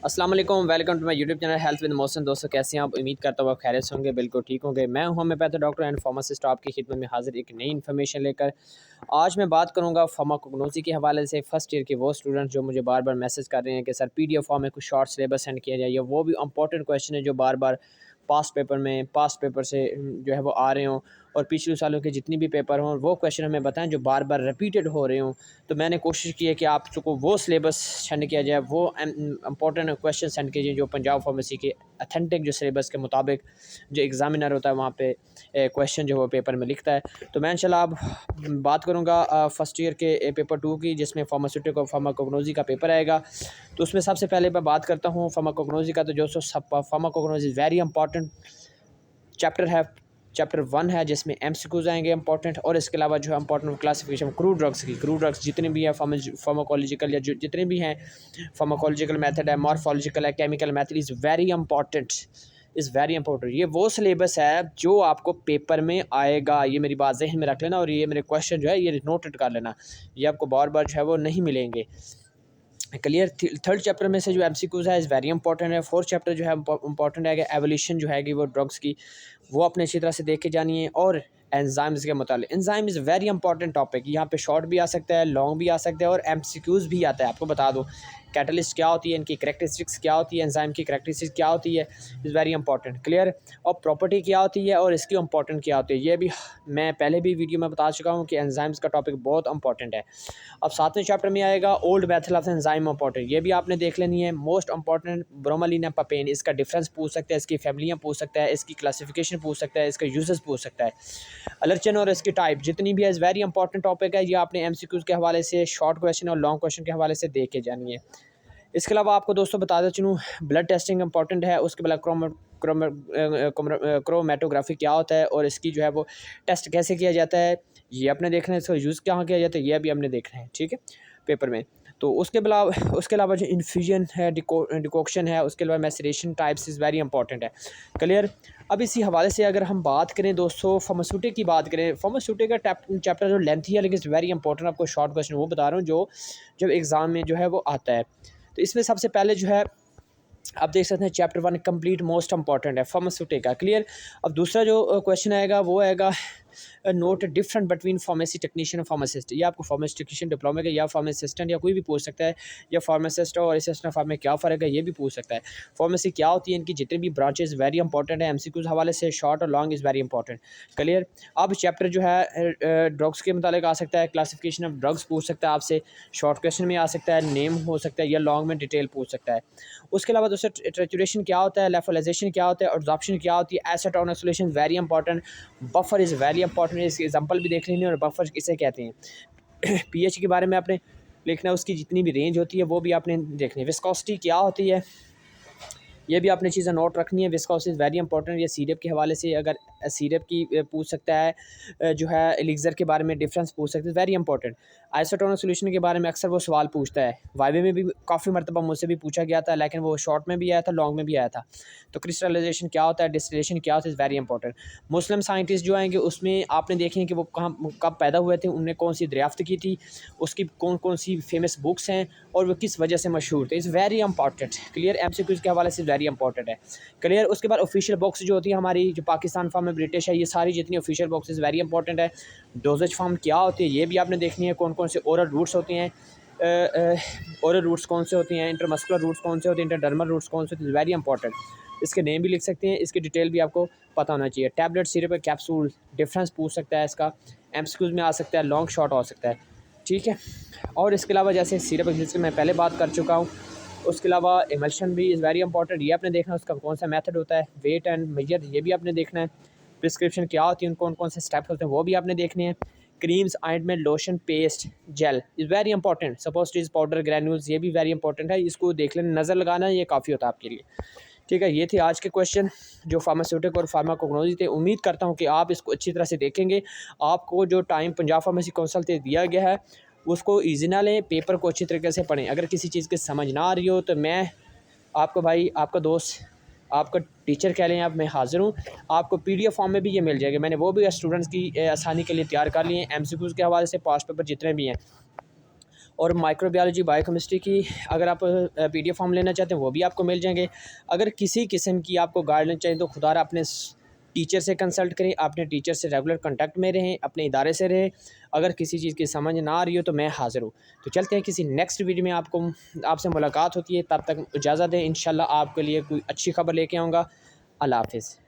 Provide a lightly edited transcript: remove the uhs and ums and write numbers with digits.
अस्सलाम वालेकुम, welcome to my YouTube channel health with Mohsin. दोस्तों कैसे हैं आप? उम्मीद करता हूँ आप खैरियत से होंगे, बिल्कुल ठीक होंगे। मैं हूं होम्योपैथ डॉक्टर एंड फार्मासिस्ट, आपकी खिदमत में हाजिर एक नई इन्फॉर्मेशन लेकर। आज मैं बात करूंगा फार्माकोग्नोसी के हवाले से। फर्स्ट ईयर के वो स्टूडेंट्स जो मुझे बार बार मैसेज कर रहे हैं कि सर पीडीएफ फॉर्म में कुछ शॉर्ट सिलेबस सेंड किया जाए, वो भी इंपॉर्टेंट क्वेश्चन है जो बार बार पास्ट पेपर से जो है वो आ रहे हों, और पिछले सालों के जितनी भी पेपर हों वो क्वेश्चन हमें बताएं जो बार बार रिपीटेड हो रहे हों। तो मैंने कोशिश की है कि आपको वो सिलेबस सेंड किया जाए, वो इंपॉर्टेंट क्वेश्चन सेंड कीजिए जो पंजाब फार्मेसी के अथेंटिक जो सिलेबस के मुताबिक जो एग्ज़ामिनर होता है वहाँ पे क्वेश्चन जो वो पेपर में लिखता है। तो मैं इंशाल्लाह अब बात करूँगा फर्स्ट ईयर के पेपर 2 की, जिसमें फार्मास्यूटिकल और फार्माकोग्नोसी का पेपर आएगा। तो उसमें सबसे पहले मैं बात करता हूँ फार्माकोग्नोसी का। तो जो फार्माकोग्नोसी वेरी इंपॉर्टेंट चैप्टर है। चैप्टर 1 है जिसमें एमसीक्यूज आएंगे इंपॉर्टेंट, और इसके अलावा जो है इंपॉर्टेंट क्लासिफिकेशन क्रूड ड्रग्स जितने भी हैं फार्माकोलॉजिकल या जितने भी हैं फार्माकोलॉजिकल मेथड है, मॉर्फोलॉजिकल है, chemical method is very important. ये वो सिलेबस है जो आपको पेपर में आएगा, ये मेरी बात जहन में रख लेना, और ये मेरे क्वेश्चन जो है ये नोटेड कर लेना, ये आपको बार बार जो है वो नहीं मिलेंगे। क्लियर। थर्ड चैप्टर में से जो एमसीक्यूज है इज़ वेरी इंपॉर्टेंट है। फोर्थ चैप्टर जो है इंपॉर्टेंट है कि एवोल्यूशन जो है वो ड्रग्स की, वो अपने अच्छी तरह से देख के जानी है। और एंजाइम्स के मतलब enzyme is very important topic. यहाँ पे शॉर्ट भी आ सकता है, लॉन्ग भी आ सकता है, और एमसीक्यूज भी आता है। आपको बता दो कैटलिस्ट क्या होती है, इनकी करैक्टरिस्टिक्स क्या होती है, एंजाइम की करैक्टरिस्टिक्स क्या होती है, इज़ वेरी इंपॉर्टेंट। क्लियर। और प्रॉपर्टी क्या होती है और इसकी इंपॉर्टेंट क्या होती है, ये भी मैं पहले भी वीडियो में बता चुका हूँ कि एंजाइम्स का टॉपिक बहुत इंपॉर्टेंट है। अब 7वें चैप्टर में आएगा old method of enzyme important, ये भी आपने देख लेनी है। मोस्ट इंपॉर्टेंट ब्रोमेलिन एंड पापेन, इसका डिफरेंस पूछ सकता है, इसकी फैमिलियाँ पूछ सकता है, इसकी क्लासिफिकेशन पूछ सकता है, इसका यूजेस पूछ सकता है। अलर्जन और इसकी टाइप जितनी भी है इज़ वेरी इंपॉर्टेंट टॉपिक है। ये आपने एमसीक्यूज के हवाले से, शॉर्ट क्वेश्चन और लॉन्ग क्वेश्चन के हवाले से देख के जानी है। इसके अलावा आपको दोस्तों बताते चलूँ ब्लड टेस्टिंग इंपॉर्टेंट है। उसके बाद क्रोमेटोग्राफी क्या होता है और इसकी जो है वो टेस्ट कैसे किया जाता है, ये आपने देखना है। इसका यूज़ कहाँ किया जाता है ये भी हमने देखना है, ठीक है, पेपर में। तो उसके अलावा जो इन्फ्यूजन है, डिकॉक्शन है, उसके अलावा maceration types is very important है। क्लियर। अब इसी हवाले से अगर हम बात करें दोस्तों फार्मास्यूटिक की बात करें, फार्मास्यूटिक का चैप्टर जो लेंथी है लेकिन वेरी इंपॉर्टेंट, आपको शॉर्ट क्वेश्चन वो बता रहा हूँ जो जब एग्ज़ाम में जो है वो आता है। तो इसमें सबसे पहले जो है आप देख सकते हैं चैप्टर 1 कंप्लीट मोस्ट इंपॉर्टेंट है फार्मास्यूटिक का। क्लियर। अब दूसरा जो क्वेश्चन आएगा वो आएगा note different between pharmacy technician और फार्मासिस्ट। ये आपको फार्मेसी टेक्नीशियन डिप्लोमा का या फार्मासिस्टेंट या कोई भी पूछ सकता है, या फार्मासिस्ट और असिस्टेंट फार्म में क्या फ़र्क है ये भी पूछ सकता है। फार्मेसी क्या होती है, इनकी जितनी भी ब्रांचेज वेरी इंपॉर्टेंट है। एमसीक्यूज हवाले से शॉर्ट और long is very important. Clear. अब चैप्टर जो है ड्रग्स के मुतालिक आ सकता है, क्लासिफिकेशन ऑफ ड्रग्स पूछ सकता है आपसे, शॉर्ट क्वेश्चन में आ सकता है, नेम हो सकता है, या लॉन्ग में डिटेल पूछ सकता है। उसके अलावा दूसरा ट्रेचुरेशन क्या होता है, लेफोलाइजेशन क्या होता है, एब्जॉर्प्शन क्या होती है, acetone isolation very important, buffer is very important. इसकी एग्जांपल भी देख लेनी है, और बफर किसे कहते हैं। पीएच के बारे में आपने लिखना है, उसकी जितनी भी रेंज होती है वो भी आपने देखनी है। विस्कोसिटी क्या होती है ये भी आपने चीज़ें नोट रखनी है। Viscosity is very important. ये सीरप के हवाले से अगर सीरप की पूछ सकता है, जो है एलिक्सर के बारे में डिफरेंस पूछ सकते हैं, वेरी इंपॉर्टेंट। आइसोटोनिक सॉल्यूशन के बारे में अक्सर वो सवाल पूछता है, वाइवे में भी काफ़ी मरतबा मुझसे भी पूछा गया था, लेकिन वो शॉर्ट में भी आया था, लॉन्ग में भी आया था। तो क्रिस्टलाइजेशन क्या होता है, डिस्टिलेशन क्या होता है, is very important. Muslim scientist जो आएंगे उसमें आपने देखें कि वो कहाँ कब पैदा हुए थे, उनने कौन सी दरियाफ्त की थी, उसकी कौन कौन सी फेमस बुक्स हैं, और वो किस वजह से मशहूर थे, is very important. Clear. MCQs के हवाले से वेरी इंपॉर्टेंट है। क्लियर। उसके बाद ऑफिशियल बुक्स जो होती है हमारी, जो पाकिस्तान फार्म में ब्रिटिश है, ये सारी जितनी ऑफिशियल बुक्स वेरी इंपॉर्टेंट है। डोजेज फार्म क्या होती है ये भी आपने देखनी है, कौन कौन से ओरल रूट्स होते हैं, ओरल रूट्स कौन से होती हैं, इंटरमस्कुलर रूट्स कौन से होते हैं, इंटरडर्मल रूट्स कौन से होते हैं, वेरी इंपॉर्टेंट। इसके नेम भी लिख सकते हैं, इसकी डिटेल भी आपको पता होना चाहिए। टैबलेट, सिरप, कैप्सूल डिफरेंस पूछ सकता है, इसका एमसीक्यूज़ में आ सकता है, लॉन्ग शॉर्ट हो सकता है, ठीक है। और इसके अलावा जैसे सिरप जिसकी मैं पहले बात कर चुका हूँ, उसके अलावा इमल्शन भी इज़ वेरी इंपॉर्टेंट, ये आपने देखना है, उसका कौन सा मेथड होता है, वेट एंड मेजर ये भी आपने देखना है। प्रिस्क्रिप्शन क्या होती है, कौन कौन से स्टेप्स होते हैं वो भी आपने देखने हैं। Creams, ointment, lotion, paste, gel is very important. Suppositories, powder, granules ये भी वेरी इंपॉर्टेंट है, इसको देख लेना, नज़र लगाना ये काफ़ी होता है आपके लिए, ठीक है। ये थे आज के क्वेश्चन जो फार्मास्यूटिक और फार्माकोग्नोसी थे। उम्मीद करता हूँ कि आप इसको अच्छी तरह से देखेंगे। आपको जो टाइम पंजाब फार्मेसी काउंसिल से दिया गया है उसको ईजी ना लें, पेपर को अच्छी तरीके से पढ़ें। अगर किसी चीज़ की समझ ना आ रही हो तो मैं आपको भाई, आपका दोस्त, आपका टीचर कह लें, आप मैं हाज़िर हूँ। आपको पीडीएफ फॉर्म में भी ये मिल जाएगा, मैंने वो भी स्टूडेंट्स की आसानी के लिए तैयार कर लिए हैं। एमसीक्यूज़ के हवाले से पास्ट पेपर जितने भी हैं और माइक्रोबायोलॉजी बायोकेमिस्ट्री की अगर आप PDF फॉर्म लेना चाहते हैं वो भी आपको मिल जाएंगे। अगर किसी किस्म की आपको गाइडलाइन चाहिए तो खुदारा अपने टीचर से कंसल्ट करें, अपने टीचर से रेगुलर कांटेक्ट में रहें, अपने इदारे से रहें। अगर किसी चीज़ की समझ ना आ रही हो तो मैं हाज़िर हूँ। तो चलते हैं किसी नेक्स्ट वीडियो में आपसे मुलाकात होती है, तब तक इजाज़त दें। इंशाल्लाह आपके लिए कोई अच्छी खबर लेके आऊँगा। अल्लाह हाफ़िज़।